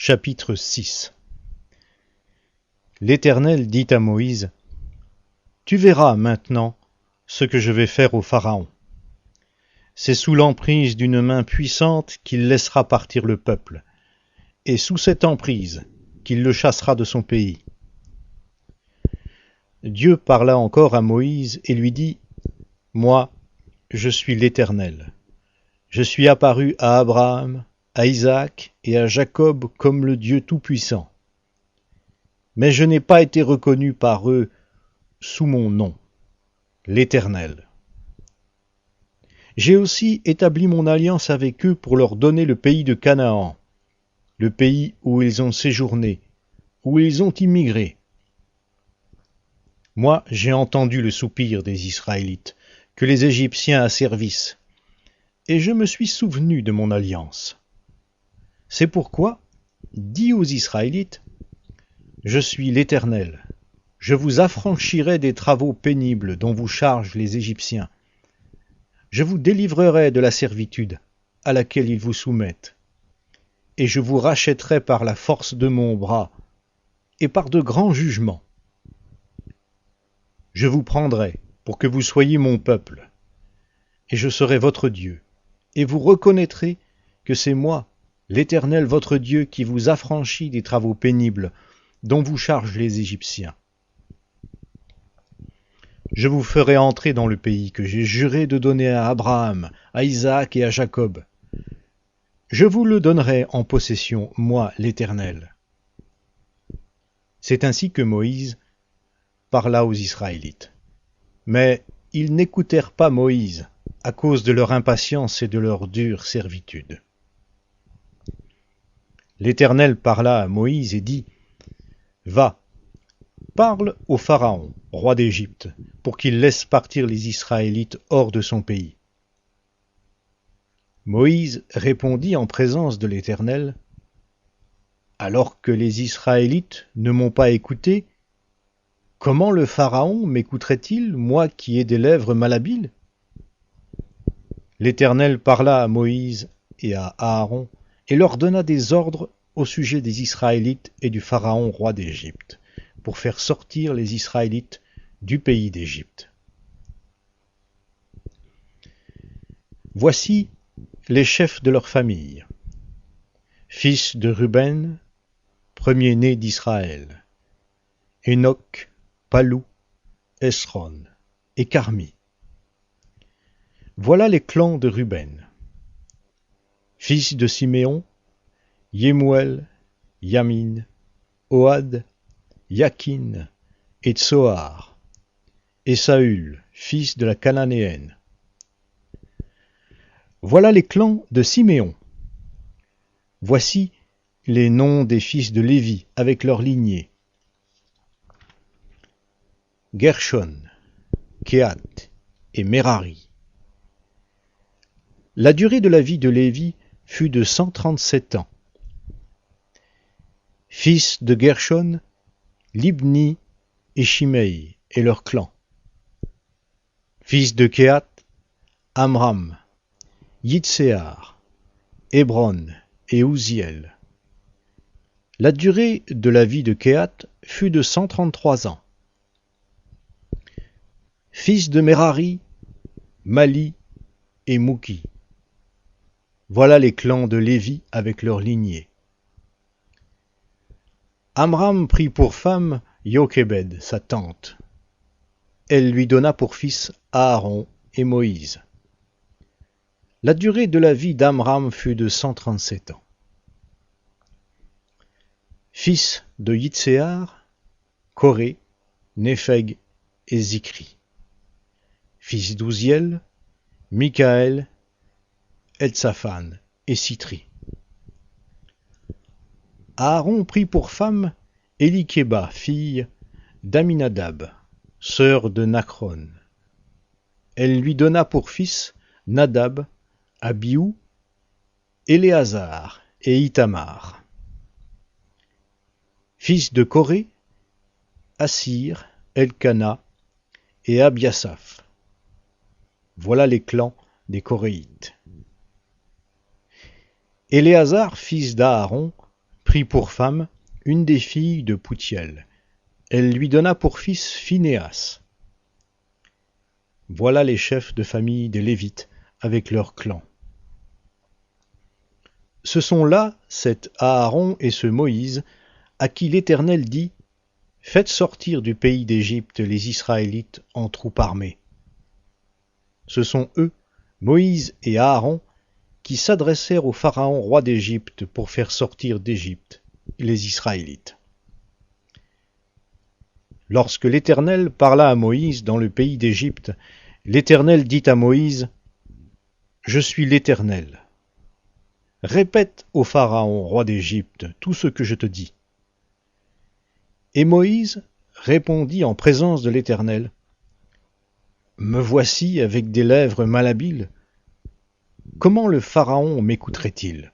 Chapitre 6. L'Éternel dit à Moïse : Tu verras maintenant ce que je vais faire au Pharaon. C'est sous l'emprise d'une main puissante qu'il laissera partir le peuple, et sous cette emprise qu'il le chassera de son pays. Dieu parla encore à Moïse et lui dit : Moi, je suis l'Éternel. Je suis apparu à Abraham, à Isaac et à Jacob comme le Dieu Tout-Puissant. Mais je n'ai pas été reconnu par eux sous mon nom, l'Éternel. J'ai aussi établi mon alliance avec eux pour leur donner le pays de Canaan, le pays où ils ont séjourné, où ils ont immigré. Moi, j'ai entendu le soupir des Israélites, que les Égyptiens asservissent, et je me suis souvenu de mon alliance. C'est pourquoi, dis aux Israélites : Je suis l'Éternel. Je vous affranchirai des travaux pénibles dont vous chargent les Égyptiens. Je vous délivrerai de la servitude à laquelle ils vous soumettent, et je vous rachèterai par la force de mon bras et par de grands jugements. Je vous prendrai pour que vous soyez mon peuple, et je serai votre Dieu, et vous reconnaîtrez que c'est moi, l'Éternel votre Dieu, qui vous affranchit des travaux pénibles dont vous chargent les Égyptiens. Je vous ferai entrer dans le pays que j'ai juré de donner à Abraham, à Isaac et à Jacob. Je vous le donnerai en possession, moi, l'Éternel. C'est ainsi que Moïse parla aux Israélites. Mais ils n'écoutèrent pas Moïse à cause de leur impatience et de leur dure servitude. L'Éternel parla à Moïse et dit : Va, parle au Pharaon, roi d'Égypte, pour qu'il laisse partir les Israélites hors de son pays. Moïse répondit en présence de l'Éternel : Alors que les Israélites ne m'ont pas écouté, comment le Pharaon m'écouterait-il, moi qui ai des lèvres malhabiles ? L'Éternel parla à Moïse et à Aaron et leur donna des ordres au sujet des Israélites et du Pharaon roi d'Égypte, pour faire sortir les Israélites du pays d'Égypte. Voici les chefs de leur famille. Fils de Ruben, premier-né d'Israël, Enoch, Palou, Esron et Carmi. Voilà les clans de Ruben. Fils de Siméon, Yemuel, Yamin, Ohad, Yakin et Tsoar, et Saül, fils de la Cananéenne. Voilà les clans de Siméon. Voici les noms des fils de Lévi avec leurs lignées. Gershon, Kehath et Merari. La durée de la vie de Lévi fut de 137 ans. Fils de Gershon, Libni et Shimei et leurs clans. Fils de Kehath, Amram, Yitséar, Hébron et Ouziel. La durée de la vie de Kehath fut de 133 ans. Fils de Merari, Mali et Mouki. Voilà les clans de Lévi avec leurs lignées. Amram prit pour femme Jochébed, sa tante. Elle lui donna pour fils Aaron et Moïse. La durée de la vie d'Amram fut de 137 ans. Fils de Yitséar, Coré, Népheg et Zikri. Fils d'Ouziel, Mikaël, Eltsaphan et Sitri. Aaron prit pour femme Élikéba, fille d'Aminadab, sœur de Nachron. Elle lui donna pour fils Nadab, Abihu, Éléazar et Ithamar. Fils de Coré, Assir, Elkana et Abiasaph. Voilà les clans des Coréites. Éléazar, fils d'Aaron, prit pour femme une des filles de Poutiel. Elle lui donna pour fils Phinéas. Voilà les chefs de famille des Lévites avec leurs clans. Ce sont là cet Aaron et ce Moïse à qui l'Éternel dit « Faites sortir du pays d'Égypte les Israélites en troupes armées. » Ce sont eux, Moïse et Aaron, qui s'adressèrent au Pharaon roi d'Égypte pour faire sortir d'Égypte les Israélites. Lorsque l'Éternel parla à Moïse dans le pays d'Égypte, l'Éternel dit à Moïse « Je suis l'Éternel. Répète au Pharaon roi d'Égypte tout ce que je te dis. » Et Moïse répondit en présence de l'Éternel « Me voici avec des lèvres malhabiles. Comment le Pharaon m'écouterait-il ?